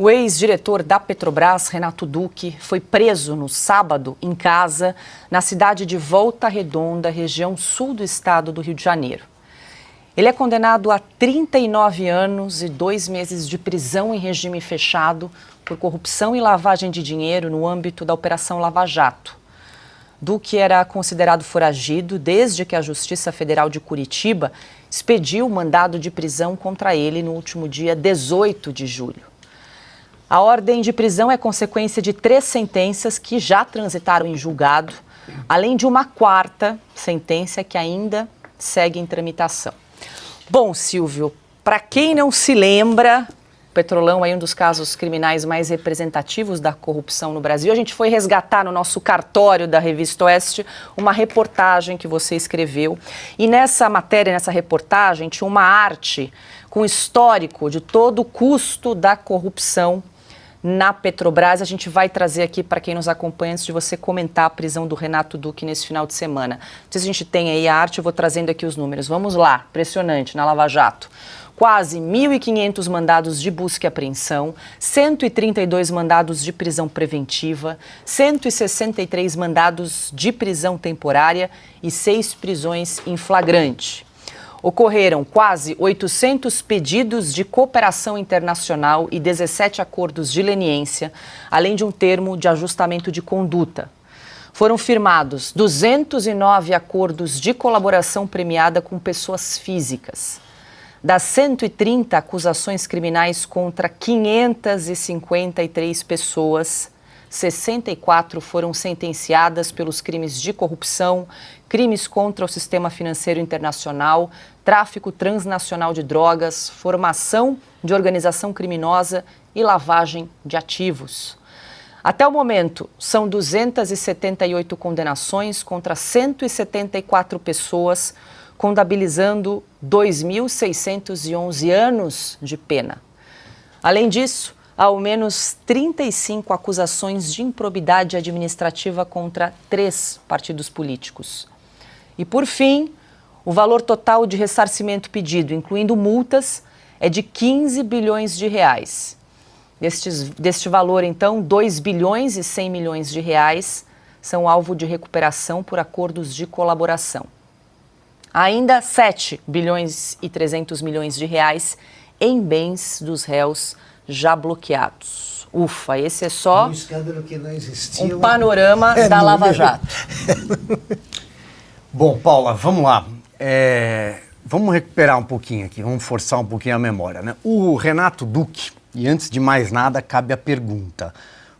O ex-diretor da Petrobras, Renato Duque, foi preso no sábado em casa, na cidade de Volta Redonda, região sul do estado do Rio de Janeiro. Ele é condenado a 39 anos e 2 meses de prisão em regime fechado por corrupção e lavagem de dinheiro no âmbito da Operação Lava Jato. Duque era considerado foragido desde que a Justiça Federal de Curitiba expediu o mandado de prisão contra ele no último dia 18 de julho. A ordem de prisão é consequência de 3 sentenças que já transitaram em julgado, além de uma 4ª sentença que ainda segue em tramitação. Bom, Silvio, para quem não se lembra, o Petrolão é um dos casos criminais mais representativos da corrupção no Brasil. A gente foi resgatar no nosso cartório da Revista Oeste uma reportagem que você escreveu. E nessa matéria, nessa reportagem, tinha uma arte com histórico de todo o custo da corrupção na Petrobras. A gente vai trazer aqui para quem nos acompanha antes de você comentar a prisão do Renato Duque nesse final de semana. Não sei se a gente tem aí a arte, eu vou trazendo aqui os números. Vamos lá, impressionante, na Lava Jato. Quase 1.500 mandados de busca e apreensão, 132 mandados de prisão preventiva, 163 mandados de prisão temporária e 6 prisões em flagrante. Ocorreram quase 800 pedidos de cooperação internacional e 17 acordos de leniência, além de um termo de ajustamento de conduta. Foram firmados 209 acordos de colaboração premiada com pessoas físicas. Das 130 acusações criminais contra 553 pessoas, 64 foram sentenciadas pelos crimes de corrupção, crimes contra o sistema financeiro internacional, tráfico transnacional de drogas, formação de organização criminosa e lavagem de ativos. Até o momento, são 278 condenações contra 174 pessoas, contabilizando 2.611 anos de pena. Além disso, há ao menos 35 acusações de improbidade administrativa contra 3 partidos políticos. E, por fim, o valor total de ressarcimento pedido, incluindo multas, é de 15 bilhões de reais. Deste valor, então, 2 bilhões e 100 milhões de reais são alvo de recuperação por acordos de colaboração. Ainda 7 bilhões e 300 milhões de reais em bens dos réus já bloqueados. Ufa, esse é só um escândalo que não existia, um panorama da Lava Jato. Bom, Paula, vamos lá. Vamos recuperar um pouquinho aqui, vamos forçar um pouquinho a memória, né? O Renato Duque, e antes de mais nada, cabe a pergunta: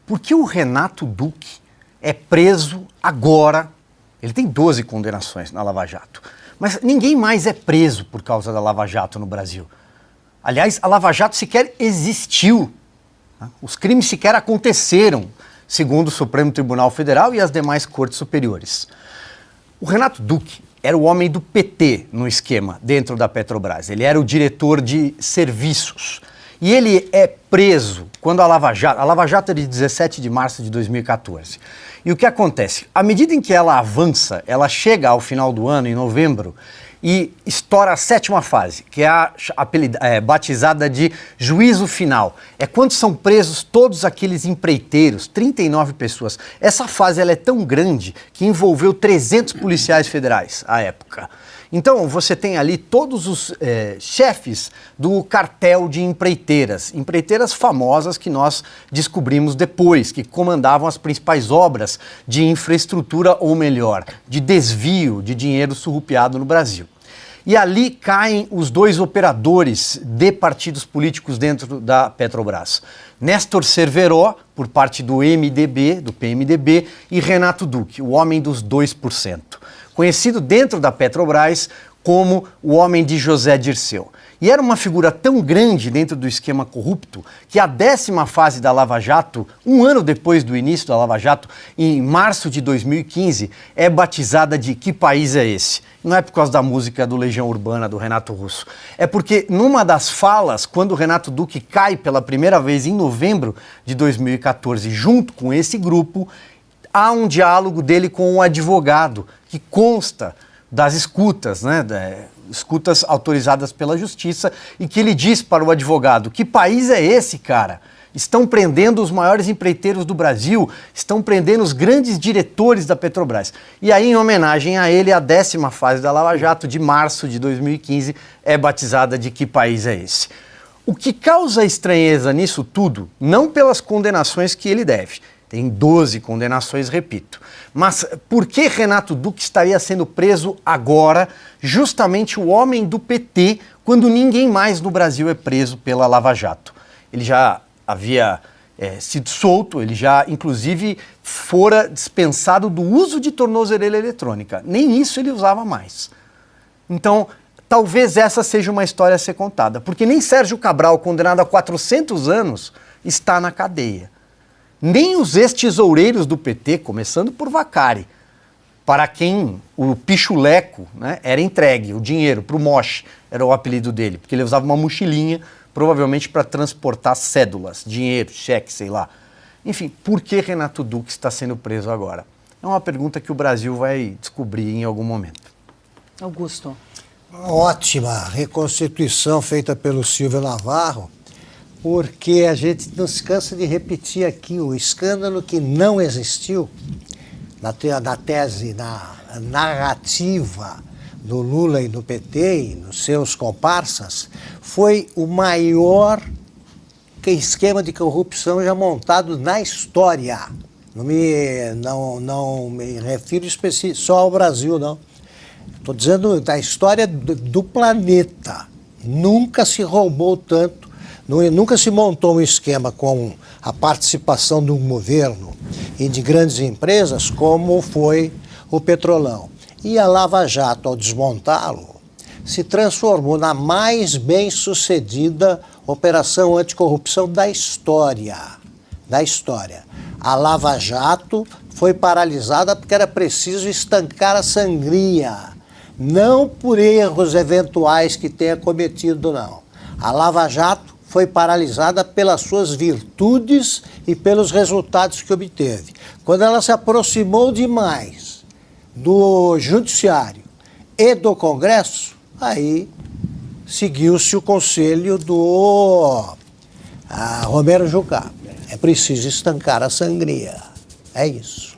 por que o Renato Duque é preso agora? Ele tem 12 condenações na Lava Jato, mas ninguém mais é preso por causa da Lava Jato no Brasil. Aliás, a Lava Jato sequer existiu. Os crimes sequer aconteceram, segundo o Supremo Tribunal Federal e as demais cortes superiores. O Renato Duque era o homem do PT no esquema dentro da Petrobras. Ele era o diretor de serviços. E ele é preso quando a Lava Jato é de 17 de março de 2014. E o que acontece? À medida em que ela avança, ela chega ao final do ano, em novembro, e estoura a 7ª fase, que é batizada de juízo final. É quando são presos todos aqueles empreiteiros, 39 pessoas. Essa fase ela é tão grande que envolveu 300 policiais federais à época. Então, você tem ali todos os chefes do cartel de empreiteiras famosas que nós descobrimos depois, que comandavam as principais obras de infraestrutura, ou melhor, de desvio de dinheiro surrupiado no Brasil. E ali caem os 2 operadores de partidos políticos dentro da Petrobras. Néstor Cerveró, por parte do PMDB, e Renato Duque, o homem dos 2%. Conhecido dentro da Petrobras como o homem de José Dirceu. E era uma figura tão grande dentro do esquema corrupto que a 10ª fase da Lava Jato, um ano depois do início da Lava Jato, em março de 2015, é batizada de Que País é Esse? Não é por causa da música do Legião Urbana, do Renato Russo. É porque numa das falas, quando o Renato Duque cai pela primeira vez em novembro de 2014, junto com esse grupo, há um diálogo dele com um advogado que consta das escutas, né, escutas autorizadas pela justiça, e que ele diz para o advogado: que país é esse, cara? estão prendendo os maiores empreiteiros do Brasil, estão prendendo os grandes diretores da Petrobras. E aí, em homenagem a ele, a 10ª fase da Lava Jato, de março de 2015, é batizada de Que País é Esse? O que causa estranheza nisso tudo, não pelas condenações que ele deve, tem 12 condenações, repito, mas por que Renato Duque estaria sendo preso agora, justamente o homem do PT, quando ninguém mais no Brasil é preso pela Lava Jato? Ele já havia sido solto, ele já, inclusive, fora dispensado do uso de tornozeleira eletrônica. Nem isso ele usava mais. Então, talvez essa seja uma história a ser contada, porque nem Sérgio Cabral, condenado a 400 anos, está na cadeia. Nem os ex-tesoureiros do PT, começando por Vacari, para quem o pichuleco, né, era entregue, o dinheiro, para o Moche, era o apelido dele, porque ele usava uma mochilinha, provavelmente para transportar cédulas, dinheiro, cheque, sei lá. Enfim, por que Renato Duque está sendo preso agora? É uma pergunta que o Brasil vai descobrir em algum momento. Augusto. Ótima reconstituição feita pelo Silvio Navarro, porque a gente não se cansa de repetir aqui o escândalo que não existiu na tese, na narrativa do Lula e do PT e nos seus comparsas, foi o maior esquema de corrupção já montado na história. Não me refiro só ao Brasil, não. Estou dizendo da história do planeta. Nunca se roubou tanto. Nunca se montou um esquema com a participação de um governo e de grandes empresas como foi o Petrolão. E a Lava Jato, ao desmontá-lo, se transformou na mais bem-sucedida operação anticorrupção da história. A Lava Jato foi paralisada porque era preciso estancar a sangria, não por erros eventuais que tenha cometido, não. A Lava Jato foi paralisada pelas suas virtudes e pelos resultados que obteve. Quando ela se aproximou demais do Judiciário e do Congresso, aí seguiu-se o conselho do Romero Jucá. É preciso estancar a sangria. É isso.